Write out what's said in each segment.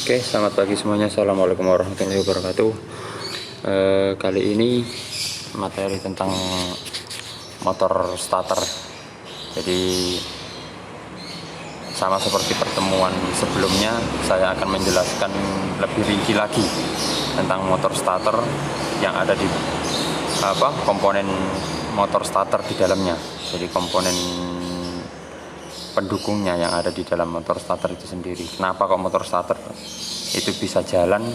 Oke, selamat pagi semuanya. Assalamualaikum warahmatullahi wabarakatuh. Kali ini materi tentang motor starter. Jadi sama seperti pertemuan sebelumnya, saya akan menjelaskan lebih rinci lagi tentang motor starter yang ada di komponen motor starter di dalamnya. Jadi komponen pendukungnya yang ada di dalam motor starter itu sendiri. Kenapa kok motor starter itu bisa jalan,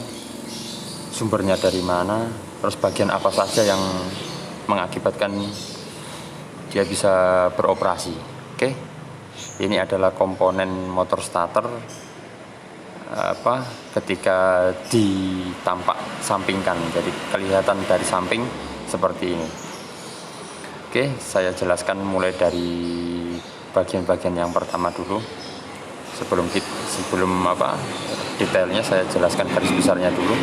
sumbernya dari mana, terus bagian apa saja yang mengakibatkan dia bisa beroperasi. Oke, ini adalah komponen motor starter ketika ditampak sampingkan, jadi kelihatan dari samping seperti ini. Oke, saya jelaskan mulai dari bagian-bagian yang pertama dulu. Sebelum detailnya saya jelaskan garis besarnya dulu.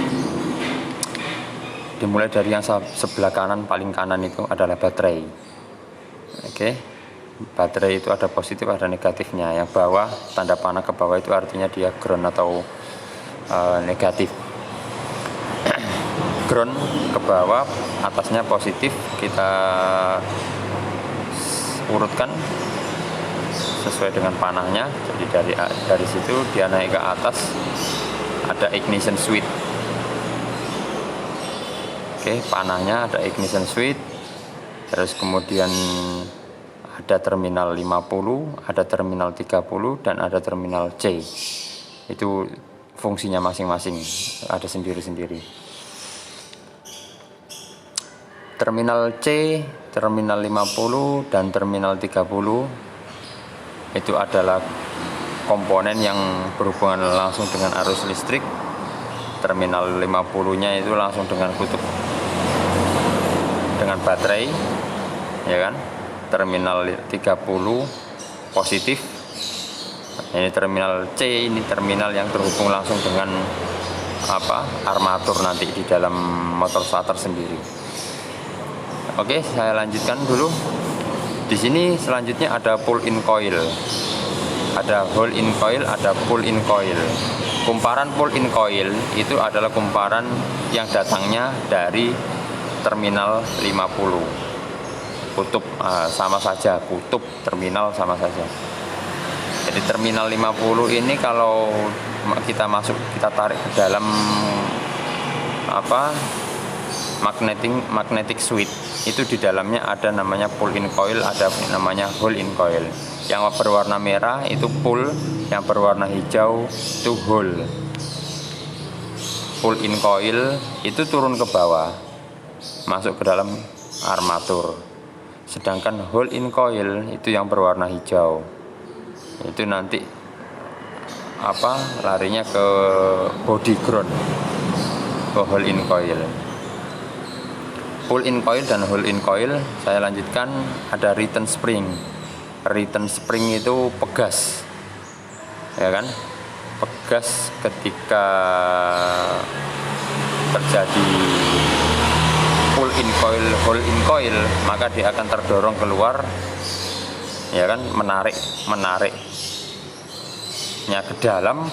Dimulai dari yang sebelah kanan, paling kanan itu adalah baterai. Oke, baterai itu ada positif, ada negatifnya. Yang bawah, tanda panah ke bawah itu artinya dia ground atau negatif. Ground ke bawah, atasnya positif. Kita urutkan sesuai dengan panahnya. Jadi dari situ dia naik ke atas, ada ignition switch. Oke, panahnya ada ignition switch. Terus kemudian ada terminal 50, ada terminal 30, dan ada terminal C. Itu fungsinya masing-masing, ada sendiri-sendiri. Terminal C, terminal 50, dan terminal 30 itu adalah komponen yang berhubungan langsung dengan arus listrik. Terminal 50-nya itu langsung dengan kutub dengan baterai, ya kan. Terminal 30 positif. Ini terminal C, ini terminal yang terhubung langsung dengan armatur nanti di dalam motor starter sendiri. Oke, saya lanjutkan dulu. Di sini selanjutnya ada pull-in coil, ada hold-in coil, ada pull-in coil. Kumparan pull-in coil itu adalah kumparan yang datangnya dari terminal 50. Kutub sama saja, kutub terminal sama saja. Jadi terminal 50 ini kalau kita tarik ke dalam magnetic switch, itu di dalamnya ada namanya pull-in coil, ada namanya hold-in coil. Yang berwarna merah itu pull, yang berwarna hijau itu hold. Pull-in coil itu turun ke bawah, masuk ke dalam armatur. Sedangkan hold-in coil itu yang berwarna hijau, itu nanti larinya ke body ground, ke hold-in coil. Pull-in coil dan hold-in coil saya lanjutkan. Ada return spring. Return spring itu pegas, ya kan, pegas ketika terjadi pull-in coil, hold-in coil, maka dia akan terdorong keluar, ya kan, menariknya ke dalam,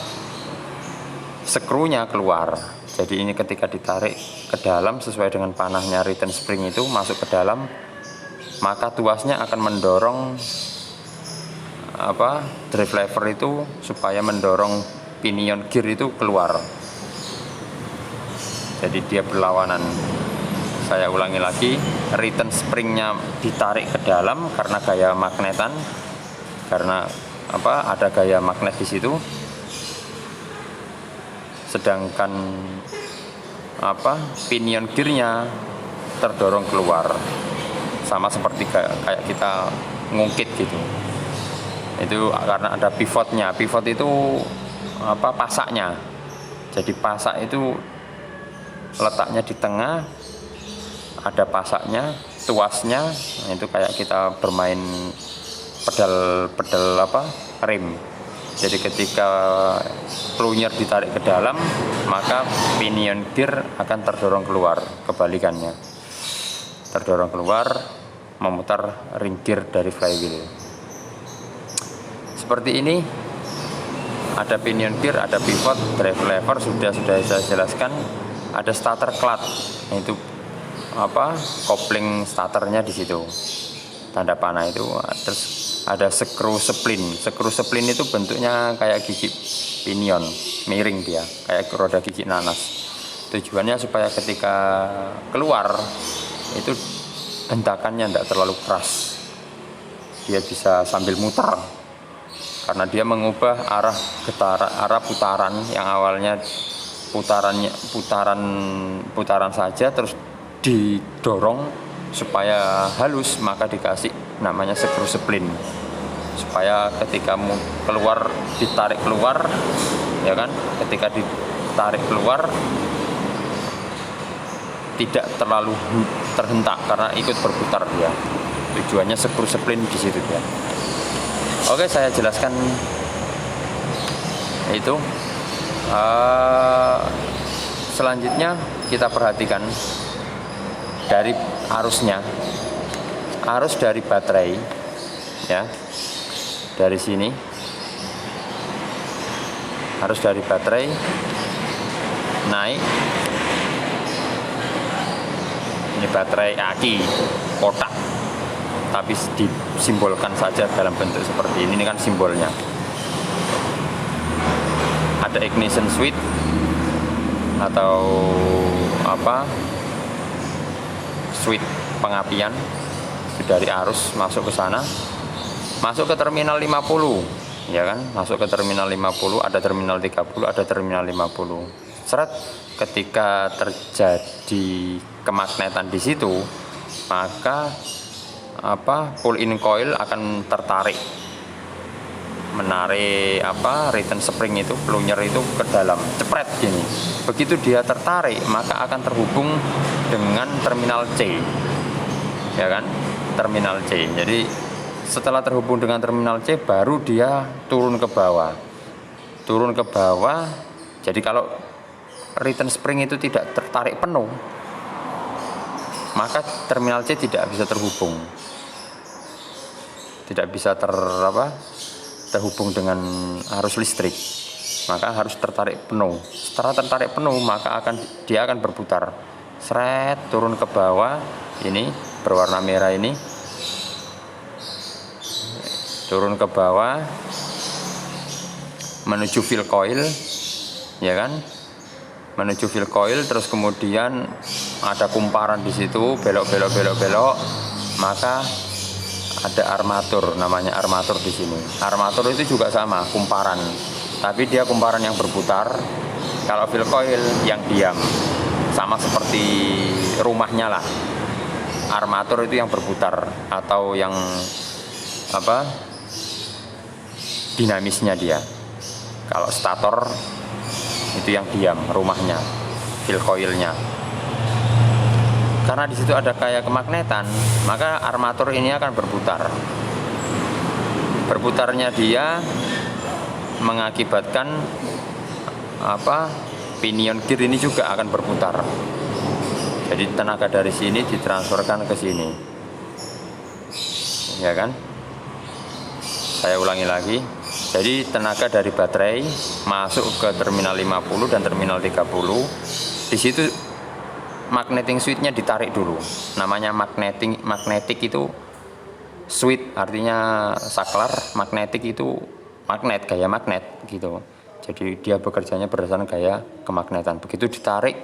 skrunya keluar. Jadi ini ketika ditarik ke dalam sesuai dengan panahnya return spring itu masuk ke dalam, maka tuasnya akan mendorong drive lever itu supaya mendorong pinion gear itu keluar. Jadi dia berlawanan. Saya ulangi lagi, return springnya ditarik ke dalam karena gaya magnetan, karena ada gaya magnet di situ. Sedangkan pinion gearnya terdorong keluar, sama seperti kayak kita ngungkit gitu. Itu karena ada pivotnya. Pivot itu pasaknya. Jadi pasak itu letaknya di tengah, ada pasaknya, tuasnya. Itu kayak kita bermain pedal rem. Jadi ketika plunger ditarik ke dalam, maka pinion gear akan terdorong keluar, kebalikannya. Terdorong keluar, memutar ring gear dari flywheel. Seperti ini ada pinion gear, ada pivot, drive lever sudah saya jelaskan. Ada starter clutch, itu kopling starternya di situ, tanda panah itu. Terus ada screw splint. Screw splint itu bentuknya kayak gigi pinion, miring dia, kayak roda gigi nanas. Tujuannya supaya ketika keluar itu hentakannya tidak terlalu keras, dia bisa sambil muter, karena dia mengubah arah putaran yang awalnya putaran saja, terus didorong supaya halus, maka dikasih namanya screw splint, supaya ketika keluar, ditarik keluar, ya kan, ketika ditarik keluar tidak terlalu terhentak karena ikut berputar dia. Tujuannya screw splint di situ dia. Oke, saya jelaskan itu. Selanjutnya kita perhatikan dari arusnya, arus dari baterai, ya, dari sini, arus dari baterai naik. Ini baterai aki kotak, tapi disimbolkan saja dalam bentuk seperti ini kan simbolnya. Ada ignition switch atau switch pengapian dari arus masuk ke sana, masuk ke terminal 50, ya kan, masuk ke terminal 50, ada terminal 30, ada terminal 50. Seret, ketika terjadi kemagnetan di situ, maka pull in coil akan tertarik, menarik return spring itu, plunger itu ke dalam, cepret gini. Begitu dia tertarik, maka akan terhubung dengan terminal C, ya kan, terminal C. Jadi setelah terhubung dengan terminal C, baru dia turun ke bawah. Jadi kalau return spring itu tidak tertarik penuh, maka terminal C tidak bisa terhubung, tidak bisa terhubung dengan arus listrik, maka harus tertarik penuh. Setelah tertarik penuh, maka dia akan berputar, seret, turun ke bawah. Ini berwarna merah ini, turun ke bawah menuju fill coil, ya kan, menuju fill coil. Terus kemudian ada kumparan di situ, belok, maka ada armatur, namanya armatur di sini. Armatur itu juga sama, kumparan, tapi dia kumparan yang berputar. Kalau fill coil yang diam, sama seperti rumahnya lah. Armatur itu yang berputar atau yang dinamisnya dia. Kalau stator itu yang diam, rumahnya, fill coilnya. Karena di situ ada kayak kemagnetan, maka armatur ini akan berputar. Berputarnya dia mengakibatkan pinion gear ini juga akan berputar. Jadi tenaga dari sini ditransferkan ke sini, ya kan. Saya ulangi lagi. Jadi tenaga dari baterai masuk ke terminal 50 dan terminal 30. Di situ magnetic switch-nya ditarik dulu. Namanya magnetic itu switch, artinya saklar. Magnetic itu magnet, gaya magnet gitu. Jadi dia bekerjanya berdasarkan gaya kemagnetan. Begitu ditarik,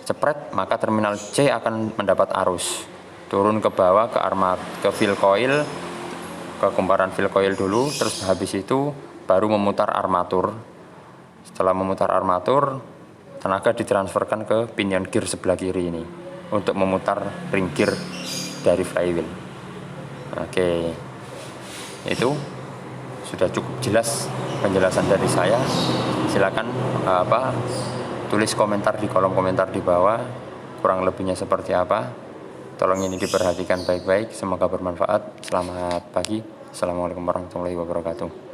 cepret, maka terminal C akan mendapat arus. Turun ke bawah ke fill coil, ke kumparan fill coil dulu, terus habis itu baru memutar armatur. Setelah memutar armatur, tenaga ditransferkan ke pinion gear sebelah kiri ini untuk memutar ring gear dari flywheel. Oke, itu sudah cukup jelas penjelasan dari saya. Silakan tulis komentar di kolom komentar di bawah, kurang lebihnya seperti apa. Tolong ini diperhatikan baik-baik, semoga bermanfaat. Selamat pagi. Assalamualaikum warahmatullahi wabarakatuh.